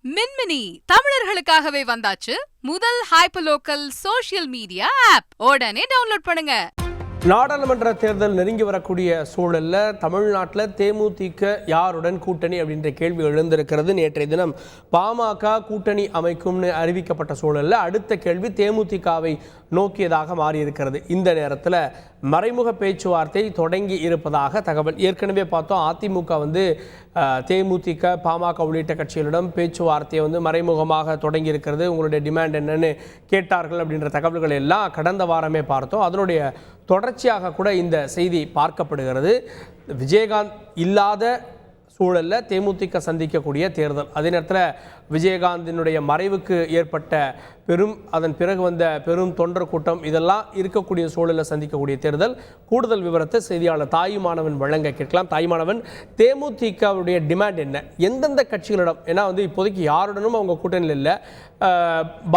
மின்மினி தமிழர்களுக்காகவே வந்தாச்சு முதல் hyperlocal social media app. உடனே டவுன்லோட் பண்ணுங்க. நாடாளுமன்ற தேர்தல் நெருங்கி வரக்கூடிய சூழல்ல தமிழ்நாட்டில் தேமுதிக யாருடன் கூட்டணி அப்படின்ற கேள்வி எழுந்திருக்கிறது. நேற்றைய தினம் பாமக கூட்டணி அமைக்கும்னு அறிவிக்கப்பட்ட சூழல்ல அடுத்த கேள்வி தேமுதிகவை நோக்கியதாக மாறியிருக்கிறது. இந்த நேரத்தில் மறைமுக பேச்சுவார்த்தை தொடங்கி இருப்பதாக தகவல். ஏற்கனவே பார்த்தோம், அதிமுக தேமுதிக பாமக உள்ளிட்ட கட்சிகளிடம் பேச்சுவார்த்தையை மறைமுகமாக தொடங்கி இருக்கிறது. உங்களுடைய டிமாண்ட் என்னன்னு கேட்டார்கள் அப்படின்ற தகவல்கள் எல்லாம் கடந்த வாரமே பார்த்தோம். அதனுடைய தொடர்ச்சியாக கூட இந்த செய்தி பார்க்கப்படுகிறது. விஜயகாந்த் இல்லாத சூழலில் தேமுதிக சந்திக்கக்கூடிய தேர்தல், அதே நேரத்தில் விஜயகாந்தினுடைய மறைவுக்கு ஏற்பட்ட அதன் பிறகு வந்த பெரும் தொண்டர் கூட்டம், இதெல்லாம் இருக்கக்கூடிய சூழலில் சந்திக்கக்கூடிய தேர்தல். கூடுதல் விவரத்தை செய்தியாளர் தாயுமானவன் வழங்க கேட்கலாம். தாயுமானவன், தேமுதிகவுடைய டிமாண்ட் என்ன? எந்தெந்த கட்சிகளிடம்? ஏன்னா இப்போதைக்கு யாருடனும் அவங்க கூட்டணியில் இல்லை.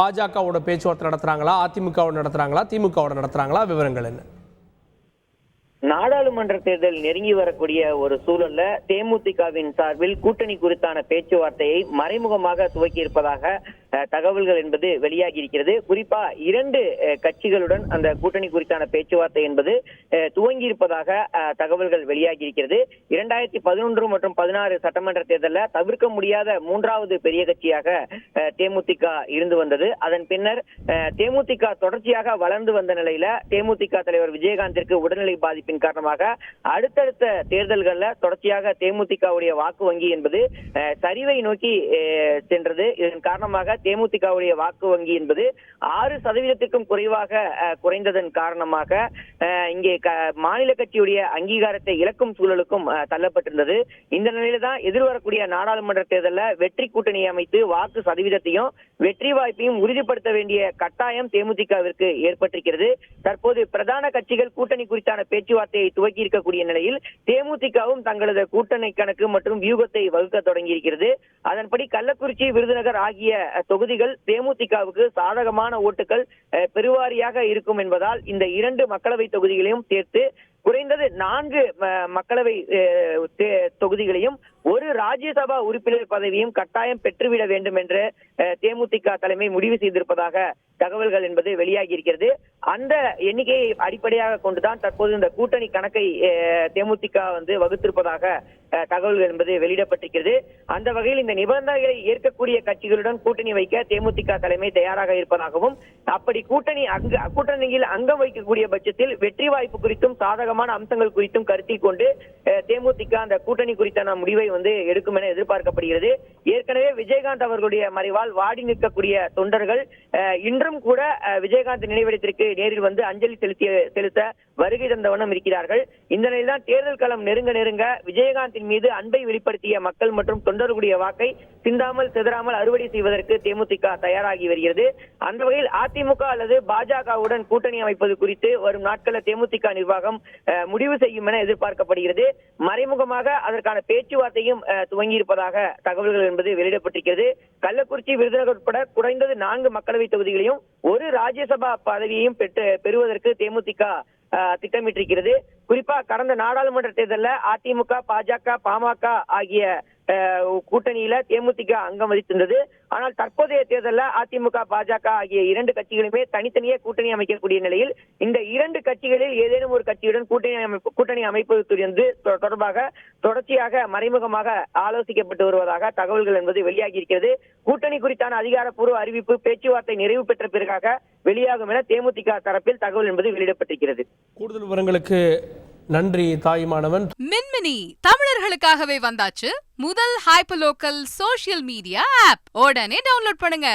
பாஜகவோட பேச்சுவார்த்தை நடத்துகிறாங்களா, அதிமுகவோட நடத்துகிறாங்களா, திமுகவோட நடத்துகிறாங்களா? விவரங்கள் என்ன? நாடாளுமன்ற தேர்தல் நெருங்கி வரக்கூடிய ஒரு சூழல்ல தேமுதிகவின் சார்பில் கூட்டணி குறித்தான பேச்சுவார்த்தையை மறைமுகமாக துவக்கி இருப்பதாக தகவல்கள் என்பது வெளியாகி இருக்கிறது. குறிப்பா இரண்டு கட்சிகளுடன் அந்த கூட்டணி குறித்தான பேச்சுவார்த்தை என்பது துவங்கி இருப்பதாக தகவல்கள் வெளியாகி இருக்கிறது. 2011 மற்றும் 16 சட்டமன்ற தேர்தலில் தவிர்க்க முடியாத மூன்றாவது பெரிய கட்சியாக தேமுதிக இருந்து வந்தது. அதன் பின்னர் தேமுதிக தொடர்ச்சியாக வளர்ந்து வந்த நிலையில தேமுதிக தலைவர் விஜயகாந்திற்கு உடல்நிலை பாதிப்பின் காரணமாக அடுத்தடுத்த தேர்தல்களில் தொடர்ச்சியாக தேமுதிகவுடைய வாக்கு வங்கி என்பது சரிவை நோக்கி சென்றது. இதன் காரணமாக தேமுதிகவுடைய வாக்கு வங்கி என்பது 6% குறைவாக குறைந்ததன் காரணமாக இங்கே மாநில கட்சியுடைய அங்கீகாரத்தை இழக்கும் சூழலுக்கும் தள்ளப்பட்டிருந்தது. இந்த நிலையில தான் எதிர்வரக்கூடிய நாடாளுமன்ற தேர்தலில் வெற்றி கூட்டணி அமைத்து வாக்கு சதவீதத்தையும் வெற்றி வாய்ப்பையும் உறுதிப்படுத்த வேண்டிய கட்டாயம் தேமுதிகவிற்கு ஏற்பட்டிருக்கிறது. தற்போது பிரதான கட்சிகள் கூட்டணி குறித்தான பேச்சுவார்த்தையை துவக்கி இருக்கக்கூடிய நிலையில் தேமுதிகவும் தங்களது கூட்டணி கணக்கு மற்றும் வியூகத்தை வகுக்க தொடங்கி இருக்கிறது. அதன்படி கள்ளக்குறிச்சி, விருதுநகர் ஆகிய தொகுதிகள் தேமுதிகவுக்கு சாதகமான ஓட்டுகள் பெருவாரியாக இருக்கும் என்பதால் இந்த இரண்டு மக்களவை தொகுதிகளையும் சேர்த்து குறைந்தது 4 மக்களவை தொகுதிகளையும் ஒரு ராஜ்யசபா உறுப்பினர் பதவியும் கட்டாயம் பெற்றுவிட வேண்டும் என்று தேமுதிக தலைமை முடிவு செய்திருப்பதாக தகவல்கள் என்பது வெளியாகி இருக்கிறது. அந்த எண்ணிக்கையை அடிப்படையாக கொண்டுதான் தற்போது இந்த கூட்டணி கணக்கை தேமுதிக வகுத்திருப்பதாக தகவல்கள் என்பது வெளியிடப்பட்டிருக்கிறது. அந்த வகையில் இந்த நிபந்தனைகளை ஏற்கக்கூடிய கட்சிகளுடன் கூட்டணி வைக்க தேமுதிக தலைமை தயாராக இருப்பதாகவும், அப்படி கூட்டணியில் அங்கம் வைக்கக்கூடிய பட்சத்தில் வெற்றி வாய்ப்பு குறித்தும் சாதகமான அம்சங்கள் குறித்தும் கருத்தில் கொண்டு தேமுதிக அந்த கூட்டணி குறித்தான முடிவை எடுக்கும் என எதிர்பார்க்கப்படுகிறது. ஏற்கனவே விஜயகாந்த் அவர்களுடைய மறைவால் வாடி நிற்கக்கூடிய தொண்டர்கள் இன்றும் கூட விஜயகாந்த் நினைவிடத்திற்கு நேரில் அஞ்சலி செலுத்த வருகை தந்த வண்ணம் இருக்கிறார்கள். இந்த நிலையில்தான் தேர்தல் களம் நெருங்க விஜயகாந்தின் மீது அன்பை வெளிப்படுத்திய மக்கள் மற்றும் தொண்டர்களுடைய வாக்கை சிந்தாமல் சிதறாமல் அறுவடை செய்வதற்கு தேமுதிக தயாராகி வருகிறது. அந்த வகையில் அதிமுக அல்லது பாஜகவுடன் கூட்டணி அமைப்பது குறித்து வரும் நாட்களில் தேமுதிக நிர்வாகம் முடிவு செய்யும் என எதிர்பார்க்கப்படுகிறது. மறைமுகமாக அதற்கான பேச்சுவார்த்தையும் துவங்கி இருப்பதாக தகவல்கள் என்பது வெளியிடப்பட்டிருக்கிறது. கள்ளக்குறிச்சி, விருதுநகர் உட்பட குறைந்தது 4 மக்களவை தொகுதிகளையும் ஒரு ராஜ்யசபா பதவியையும் பெறுவதற்கு தேமுதிக திட்டமிட்டிருக்கிறது. குறிப்பா கடந்த நாடாளுமன்ற தேர்தலில் அதிமுக, பாஜக, பாமக ஆகிய கூட்டணியில தேமுதிக அங்கம் வகித்திருந்தது. ஆனால் தற்போதைய தேர்தலில் அதிமுக, பாஜக ஆகிய 2 கட்சிகளுமே தனித்தனியே கூட்டணி அமைக்கக்கூடிய நிலையில் இந்த 2 கட்சிகளில் ஏதேனும் ஒரு கட்சியுடன் கூட்டணி அமைப்பது தொடர்பாக தொடர்ச்சியாக மறைமுகமாக ஆலோசிக்கப்பட்டு வருவதாக தகவல்கள் என்பது வெளியாகி இருக்கிறது. கூட்டணி குறித்தான அதிகாரப்பூர்வ அறிவிப்பு பேச்சுவார்த்தை நிறைவு பெற்ற பிறகாக வெளியாகும் என தேமுதிக தரப்பில் தகவல் என்பது வெளியிடப்பட்டிருக்கிறது. கூடுதல் விவரங்களுக்கு நன்றி தாயுமானவன். மின்மினி தமிழர்களுக்காகவே வந்தாச்சு முதல் ஹைப்பர்லோக்கல் சோஷியல் மீடியா ஆப். உடனே டவுன்லோட் பண்ணுங்க.